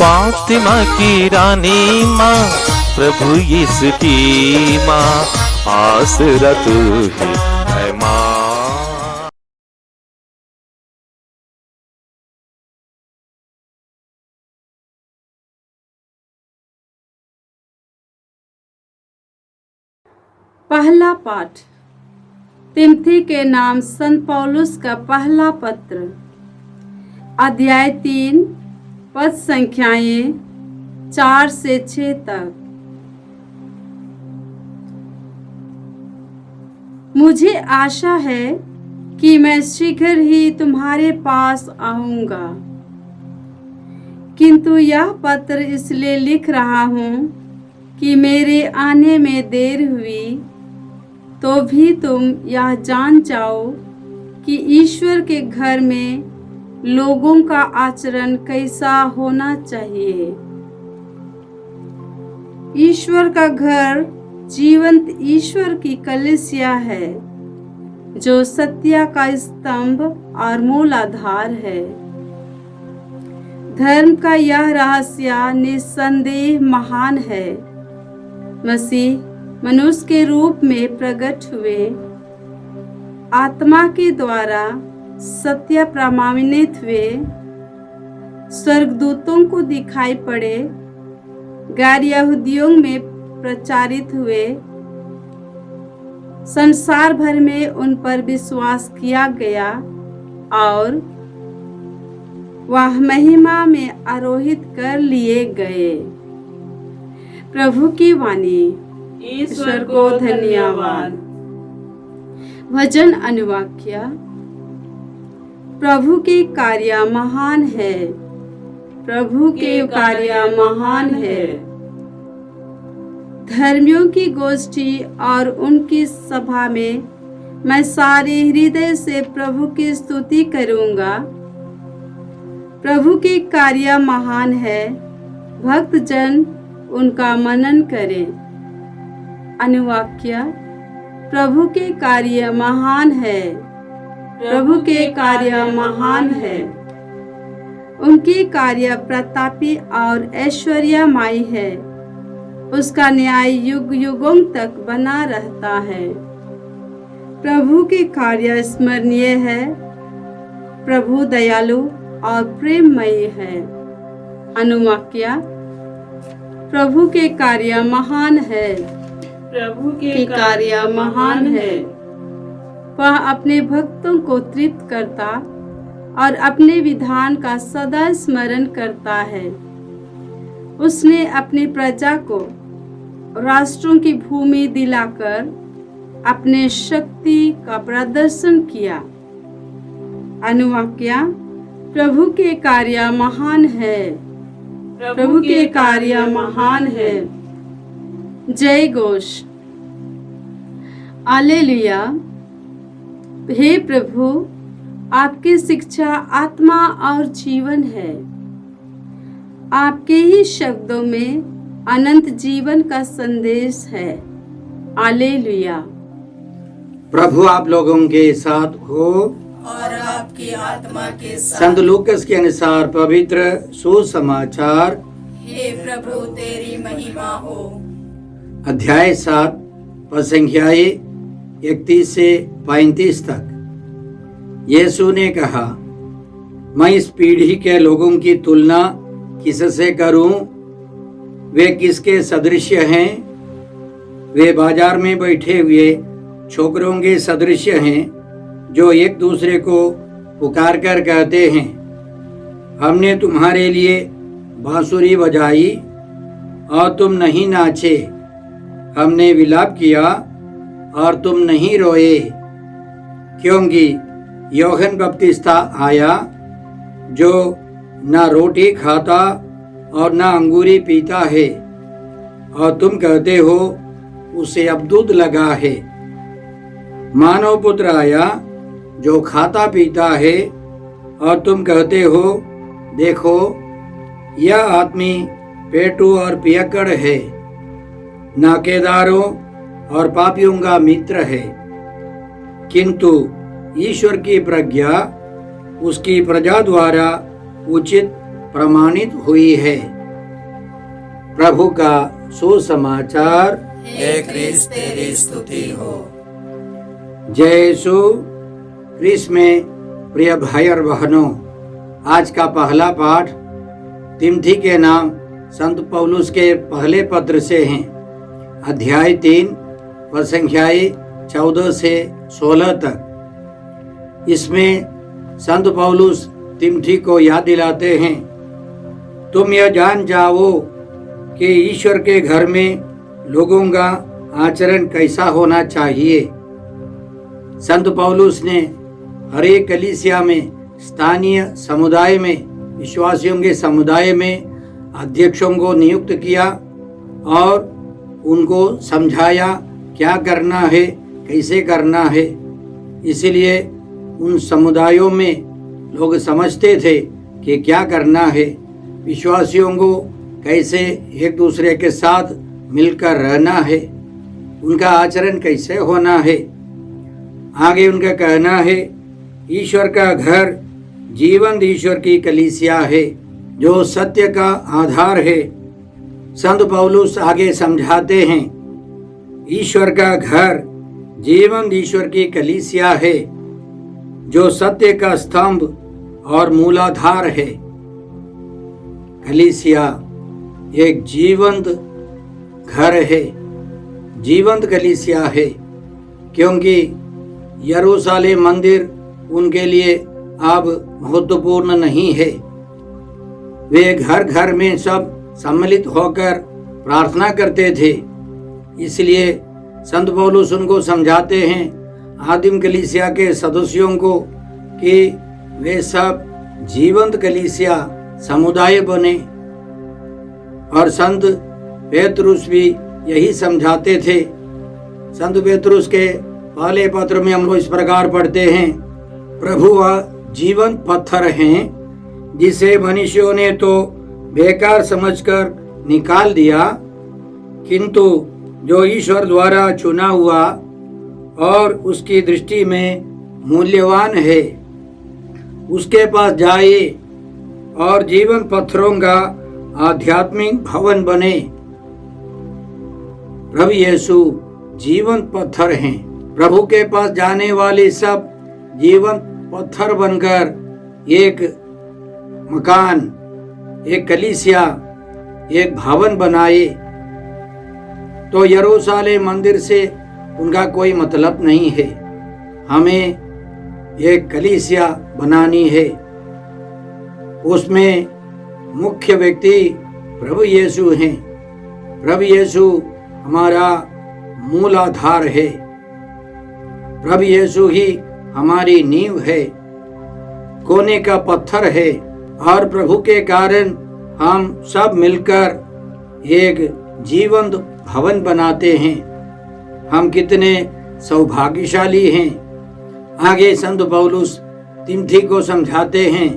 फातिमा की रानी माँ, प्रभु यीशु की माँ, आसरा तू ही है माँ। पहला पाठ तिमोथी के नाम संत पौलुस का पहला पत्र, अध्याय 3, पद संख्याएं 4 से 6 तक। मुझे आशा है कि मैं शीघ्र ही तुम्हारे पास आऊंगा, किंतु यह पत्र इसलिए लिख रहा हूँ कि मेरे आने में देर हुई तो भी तुम यह जान जाओ कि ईश्वर के घर में लोगों का आचरण कैसा होना चाहिए। ईश्वर का घर जीवंत ईश्वर की कलीसिया है, जो सत्य का स्तंभ और मूल आधार है। धर्म का यह रहस्य निस्संदेह महान है। मसीह मनुष्य के रूप में प्रकट हुए, आत्मा के द्वारा सत्य प्रमाणित हुए, स्वर्गदूतों को दिखाई पड़े, गैर यहूदियों में प्रचारित हुए, संसार भर में उन पर विश्वास किया गया और वह महिमा में आरोहित कर लिए गए। प्रभु की वाणी। ईश्वर को धन्यवाद। भजन अनुवाक्य। प्रभु के कार्य महान है, प्रभु के कार्य महान है। धर्मियों की गोष्ठी और उनकी सभा में मैं सारे हृदय से प्रभु की स्तुति करूंगा। प्रभु के कार्य महान है, भक्त जन उनका मनन करें। अनुवाक्य। प्रभु के कार्य महान है, प्रभु के कार्य महान है। उनके कार्य प्रतापी और ऐश्वर्यमय है, उसका न्याय युग युगों तक बना रहता है। प्रभु के कार्य स्मरणीय है, प्रभु दयालु और प्रेममय है। अनुवाक्य। प्रभु के कार्य महान है, प्रभु के कार्य महान है। वह अपने भक्तों को तृप्त करता और अपने विधान का सदा स्मरण करता है। उसने अपनी प्रजा को राष्ट्रों की भूमि दिलाकर अपने शक्ति का प्रदर्शन किया। अनुवाक्य। प्रभु के कार्य महान है, प्रभु के कार्य महान है। जय घोष। हालेलुया। हे प्रभु, आपकी शिक्षा आत्मा और जीवन है। आपके ही शब्दों में अनंत जीवन का संदेश है। हालेलुया। प्रभु आप लोगों के साथ हो और आपकी आत्मा के साथ। संत लूकस के अनुसार पवित्र सुसमाचार। हे प्रभु तेरी महिमा हो। अध्याय 7 पद संख्याएं 31 से 35 तक। यीशु ने कहा, मैं इस पीढ़ी के लोगों की तुलना किससे करूं? वे किसके सदृश हैं? वे बाजार में बैठे हुए छोकरों के सदृश हैं, जो एक दूसरे को पुकार कर कहते हैं, हमने तुम्हारे लिए बांसुरी बजाई और तुम नहीं नाचे, हमने विलाप किया और तुम नहीं रोए। क्योंकि यूहन्ना बपतिस्मा आया, जो ना रोटी खाता और ना अंगूरी पीता है, और तुम कहते हो उसे अब दूध लगा है। मानव पुत्र आया, जो खाता पीता है, और तुम कहते हो देखो यह आदमी पेटू और पियक्कड़ है, नाकेदारों और पापियों का मित्र है। किंतु ईश्वर की प्रज्ञा उसकी प्रजा द्वारा उचित प्रमाणित हुई है। प्रभु का सुसमाचार। हे क्रिस्त तेरी स्तुति हो। जय यीशु क्रिस्त में प्रिय भाई और बहनों, आज का पहला पाठ तिमोथी के नाम संत पौलुस के पहले पत्र से हैं। अध्याय 3 पद संख्याएं 14 से 16 तक। इसमें संत पौलुस तिमोथी को याद दिलाते हैं, तुम यह जान जाओ कि ईश्वर के घर में लोगों का आचरण कैसा होना चाहिए। संत पौलुस ने हर एक कलीसिया में, स्थानीय समुदाय में, विश्वासियों के समुदाय में अध्यक्षों को नियुक्त किया और उनको समझाया क्या करना है, कैसे करना है। इसलिए उन समुदायों में लोग समझते थे कि क्या करना है, विश्वासियों को कैसे एक दूसरे के साथ मिलकर रहना है, उनका आचरण कैसे होना है। आगे उनका कहना है, ईश्वर का घर जीवंत ईश्वर की कलीसिया है जो सत्य का आधार है। संत पौलुस आगे समझाते हैं, ईश्वर का घर जीवंत ईश्वर की कलीसिया है जो सत्य का स्तंभ और मूलाधार है। कलीसिया एक जीवंत घर है, जीवंत कलीसिया है, क्योंकि यरूशलेम मंदिर उनके लिए अब महत्वपूर्ण नहीं है। वे घर घर में सब सम्मिलित होकर प्रार्थना करते थे। इसलिए संत पौलुस उनको समझाते हैं, आदिम कलीसिया के सदस्यों को, कि वे सब जीवंत कलीसिया समुदाय बने। और संत पेतरुस भी यही समझाते थे। संत पेतरुस के पहले पत्र में हम लोग इस प्रकार पढ़ते हैं, प्रभु वह जीवंत पत्थर हैं जिसे मनुष्यों ने तो बेकार समझकर निकाल दिया, किंतु जो ईश्वर द्वारा चुना हुआ और उसकी दृष्टि में मूल्यवान है, उसके पास जाए और जीवंत पत्थरों का आध्यात्मिक भवन बने। प्रभु यीशु जीवंत पत्थर हैं। प्रभु के पास जाने वाले सब जीवंत पत्थर बनकर एक मकान, एक कलीसिया, एक भवन बनाए। तो यरूशलेम मंदिर से उनका कोई मतलब नहीं है। हमें एक कलीसिया बनानी है, उसमें मुख्य व्यक्ति प्रभु यीशु हैं। प्रभु यीशु हमारा मूल आधार है। प्रभु यीशु ही हमारी नींव है, कोने का पत्थर है। और प्रभु के कारण हम सब मिलकर एक जीवंत भवन बनाते हैं। हम कितने सौभाग्यशाली हैं। आगे संत पौलुस तिमोथी को समझाते हैं,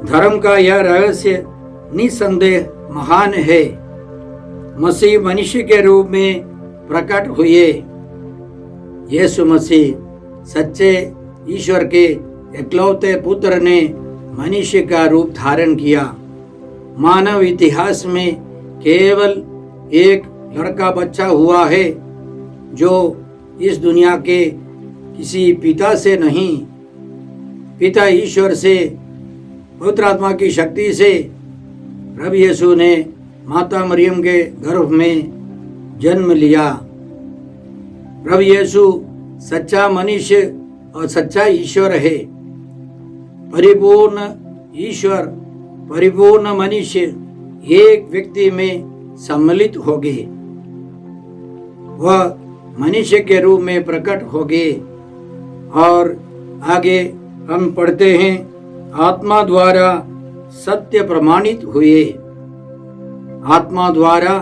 धर्म का यह रहस्य निसंदेह महान है। मसीह मनुष्य के रूप में प्रकट हुए। यीशु मसीह सच्चे ईश्वर के इकलौते पुत्र ने मनुष्य का रूप धारण किया। मानव इतिहास में केवल एक लड़का बच्चा हुआ है जो इस दुनिया के किसी पिता से नहीं, पिता ईश्वर से पवित्र आत्मा की शक्ति से प्रभु यीशु ने माता मरियम के गर्भ में जन्म लिया। प्रभु यीशु सच्चा मनुष्य और सच्चा ईश्वर है। परिपूर्ण ईश्वर, परिपूर्ण मनुष्य एक व्यक्ति में सम्मिलित हो गए। वह मनुष्य के रूप में प्रकट हो गए। और आगे हम पढ़ते हैं, आत्मा द्वारा सत्य प्रमाणित हुए। आत्मा द्वारा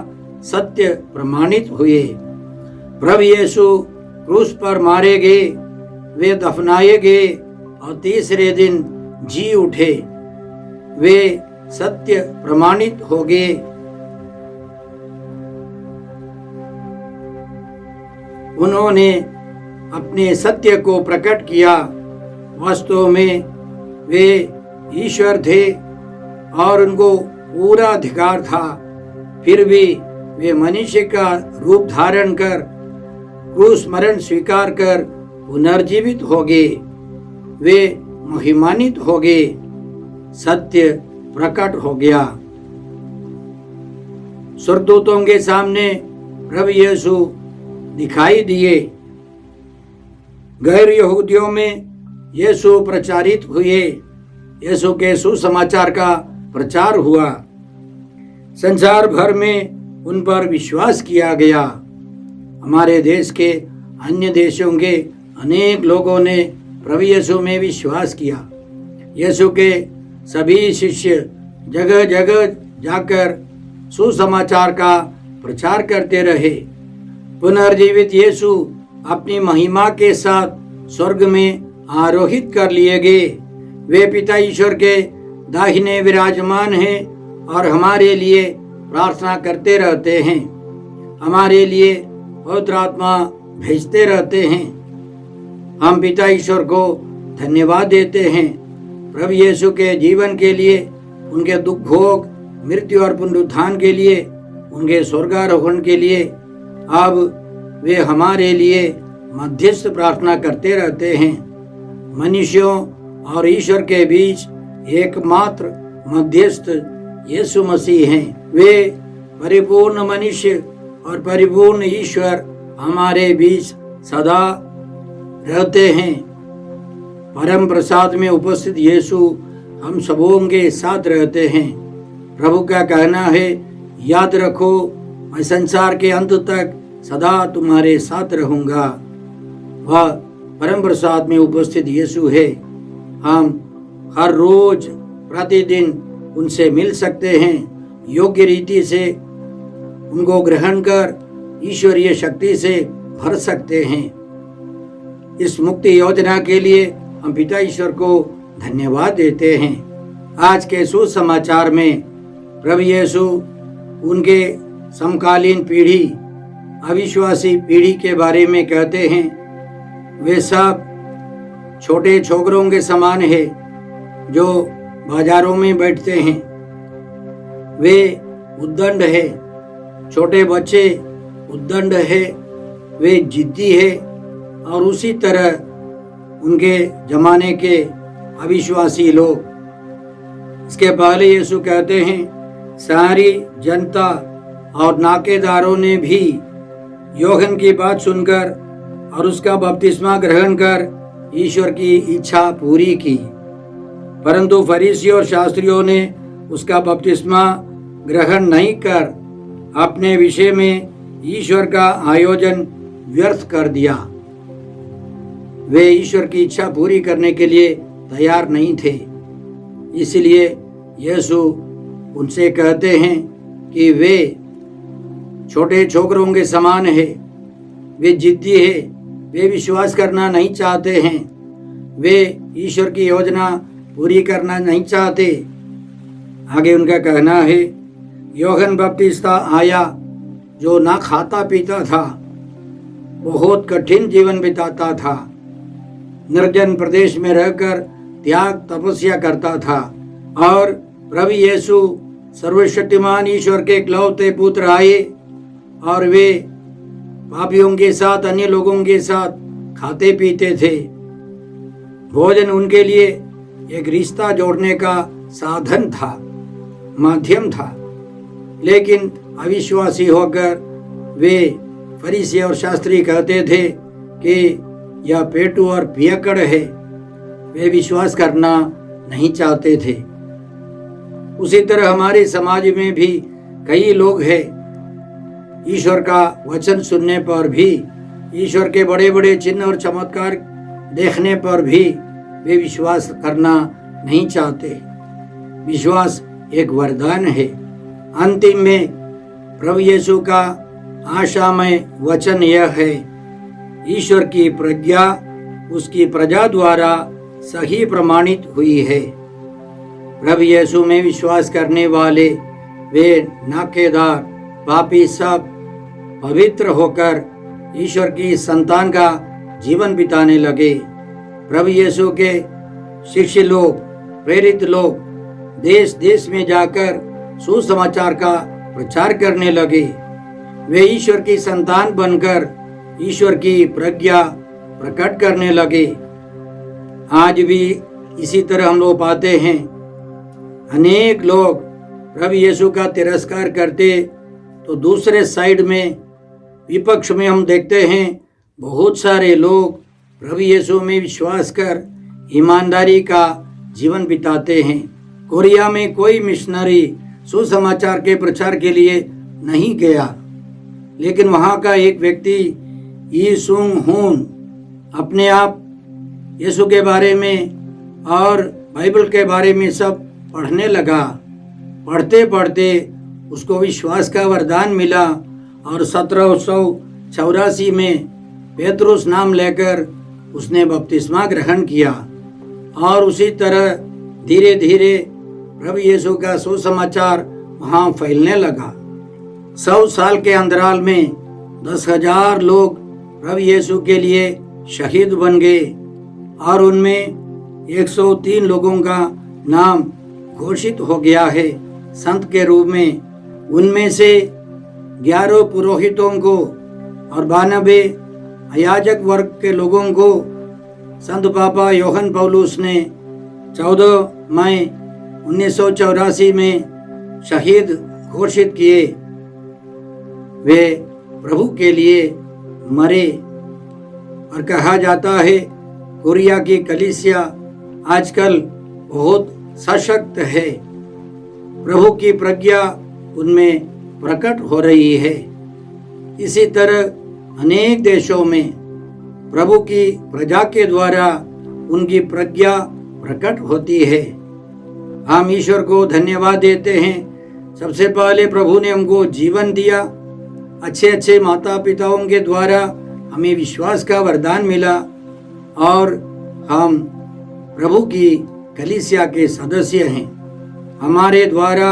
सत्य प्रमाणित हुए। प्रभु यीशु क्रूस पर मारे गए, वे दफनाए गए और तीसरे दिन जी उठे। वे सत्य प्रमाणित हो गए। उन्होंने अपने सत्य को प्रकट किया। वास्तव में वे ईश्वर थे और उनको पूरा अधिकार था, फिर भी वे मनुष्य का रूप धारण कर क्रूस मरण स्वीकार कर पुनर्जीवित हो गए। वे महिमान्वित हो गए, सत्य प्रकट हो गया। स्वर्गदूतों के सामने प्रभु यीशु दिखाई दिए। गैर यहूदियों में यीशु प्रचारित हुए। यीशु के सुसमाचार का प्रचार हुआ। संसार भर में उन पर विश्वास किया गया। हमारे देश के अन्य देशों के अनेक लोगों ने प्रभु यीशु में विश्वास किया। यीशु के सभी शिष्य जगह जगह जाकर सुसमाचार का प्रचार करते रहे। पुनर्जीवित यीशु अपनी महिमा के साथ स्वर्ग में आरोहित कर लिए गए। वे पिता ईश्वर के दाहिने विराजमान हैं और हमारे लिए प्रार्थना करते रहते हैं, हमारे लिए पवित्र आत्मा भेजते रहते हैं। हम पिता ईश्वर को धन्यवाद देते हैं प्रभु यीशु के जीवन के लिए, उनके दुख भोग, मृत्यु और पुनरुत्थान के लिए, उनके स्वर्गारोहण के लिए। अब वे हमारे लिए मध्यस्थ प्रार्थना करते रहते हैं। मनुष्यों और ईश्वर के बीच एकमात्र मध्यस्थ यीशु मसीह हैं। वे परिपूर्ण मनुष्य और परिपूर्ण ईश्वर हमारे बीच सदा रहते हैं। परम प्रसाद में उपस्थित यीशु हम सबों के साथ रहते हैं। प्रभु का कहना है, याद रखो मैं संसार के अंत तक सदा तुम्हारे साथ रहूंगा। वह परम प्रसाद में उपस्थित यीशु है। हम हर रोज प्रतिदिन उनसे मिल सकते हैं, योग्य रीति से उनको ग्रहण कर ईश्वरीय शक्ति से भर सकते हैं। इस मुक्ति योजना के लिए हम पिता ईश्वर को धन्यवाद देते हैं। आज के सुसमाचार में प्रभु यीशु उनके समकालीन पीढ़ी, अविश्वासी पीढ़ी के बारे में कहते हैं। वे सब छोटे छोकरों के समान है जो बाजारों में बैठते हैं। वे उद्दंड है, छोटे बच्चे उद्दंड है, वे जिद्दी है। और उसी तरह उनके जमाने के अविश्वासी लोग। इसके पहले यीशु कहते हैं, सारी जनता और नाकेदारों ने भी यूहन्ना की बात सुनकर और उसका बपतिस्मा ग्रहण कर ईश्वर की इच्छा पूरी की, परंतु फरीसी और शास्त्रियों ने उसका बपतिस्मा ग्रहण नहीं कर अपने विषय में ईश्वर का आयोजन व्यर्थ कर दिया। वे ईश्वर की इच्छा पूरी करने के लिए तैयार नहीं थे। इसलिए यीशु उनसे कहते हैं कि वे छोटे छोकरों के समान है, वे जिद्दी है, वे विश्वास करना नहीं चाहते हैं, वे ईश्वर की योजना पूरी करना नहीं चाहते। आगे उनका कहना है, यूहन्ना बपतिस्ता आया जो ना खाता पीता था, बहुत कठिन जीवन बिताता था, निर्जन प्रदेश में रहकर त्याग तपस्या करता था। और प्रभु यीशु सर्वशक्तिमान ईश्वर के इकलौते पुत्र आए और वे पापियों के साथ, अन्य लोगों के साथ खाते पीते थे। भोजन उनके लिए एक रिश्ता जोड़ने का साधन था, माध्यम था। लेकिन अविश्वासी होकर वे फरीसी और शास्त्री कहते थे कि यह पेटू और पियक्कड़ है। वे विश्वास करना नहीं चाहते थे। उसी तरह हमारे समाज में भी कई लोग हैं, ईश्वर का वचन सुनने पर भी, ईश्वर के बड़े बड़े चिन्ह और चमत्कार देखने पर भी वे विश्वास करना नहीं चाहते। विश्वास एक वरदान है। अंतिम में प्रभु यीशु का आशामय वचन यह है, ईश्वर की प्रज्ञा उसकी प्रजा द्वारा सही प्रमाणित हुई है। प्रभु यीशु में विश्वास करने वाले वे नाकेदार पापी सब पवित्र होकर ईश्वर की संतान का जीवन बिताने लगे। प्रभु यीशु के शिष्य लोग, प्रेरित लोग देश देश में जाकर सुसमाचार का प्रचार करने लगे। वे ईश्वर की संतान बनकर ईश्वर की प्रज्ञा प्रकट करने लगे। आज भी इसी तरह हम लोग पाते हैं, अनेक लोग प्रभु यीशु का तिरस्कार करते, तो दूसरे साइड में विपक्ष में हम देखते हैं बहुत सारे लोग प्रभु यीशु में विश्वास कर ईमानदारी का जीवन बिताते हैं। कोरिया में कोई मिशनरी सुसमाचार के प्रचार के लिए नहीं गया, लेकिन वहाँ का एक व्यक्ति ई सुंग हुन अपने आप यीशु के बारे में और बाइबल के बारे में सब पढ़ने लगा। पढ़ते पढ़ते उसको विश्वास का वरदान मिला और 1784 में पेतरुस नाम लेकर उसने बपतिस्मा ग्रहण किया। और उसी तरह धीरे धीरे प्रभु यीशु का सुसमाचार वहाँ फैलने लगा। 100 साल के अंतराल में 10,000 लोग प्रभु यीशु के लिए शहीद बन गए और उनमें 103 लोगों का नाम घोषित हो गया है संत के रूप में। उनमें से 11 पुरोहितों को और 92 अयाजक वर्ग के लोगों को संत पापा योहन पौलुस ने 14 मई 1984 में शहीद घोषित किए। वे प्रभु के लिए मरे। और कहा जाता है कोरिया की कलीसिया आजकल बहुत सशक्त है, प्रभु की प्रज्ञा उनमें प्रकट हो रही है। इसी तरह अनेक देशों में प्रभु की प्रजा के द्वारा उनकी प्रज्ञा प्रकट होती है। हम ईश्वर को धन्यवाद देते हैं। सबसे पहले प्रभु ने हमको जीवन दिया, अच्छे अच्छे माता पिताओं के द्वारा हमें विश्वास का वरदान मिला और हम प्रभु की कलीसिया के सदस्य हैं। हमारे द्वारा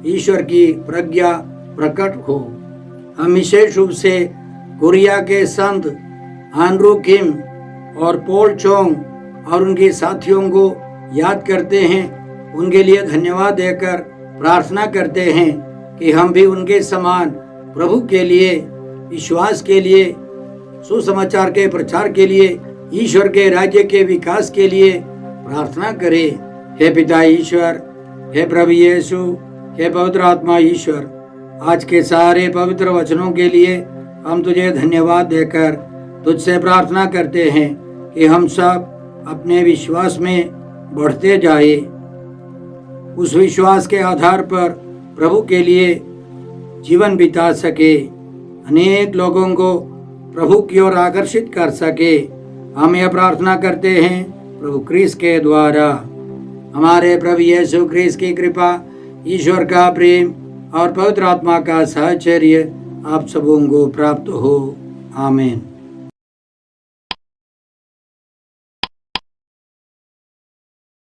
ईश्वर की प्रज्ञा प्रकट हो। हम विशेष रूप से कोरिया के संत आंड्रू किम और पॉल चोंग और उनके साथियों को याद करते हैं। उनके लिए धन्यवाद देकर प्रार्थना करते हैं कि हम भी उनके समान प्रभु के लिए, विश्वास के लिए, सुसमाचार के प्रचार के लिए, ईश्वर के राज्य के विकास के लिए प्रार्थना करें। हे पिता ईश्वर, हे प्रभु यीशु, हे पवित्र आत्मा ईश्वर, आज के सारे पवित्र वचनों के लिए हम तुझे धन्यवाद देकर तुझसे प्रार्थना करते हैं कि हम सब अपने विश्वास में बढ़ते जाए। उस विश्वास के आधार पर प्रभु के लिए जीवन बिता सके, अनेक लोगों को प्रभु की ओर आकर्षित कर सके। हम यह प्रार्थना करते हैं प्रभु क्रिस्त के द्वारा। हमारे प्रभु यीशु क्रिस्त की कृपा, ईश्वर का प्रेम और पवित्र आत्मा का साहचर्य आप सबों को प्राप्त हो। आमीन।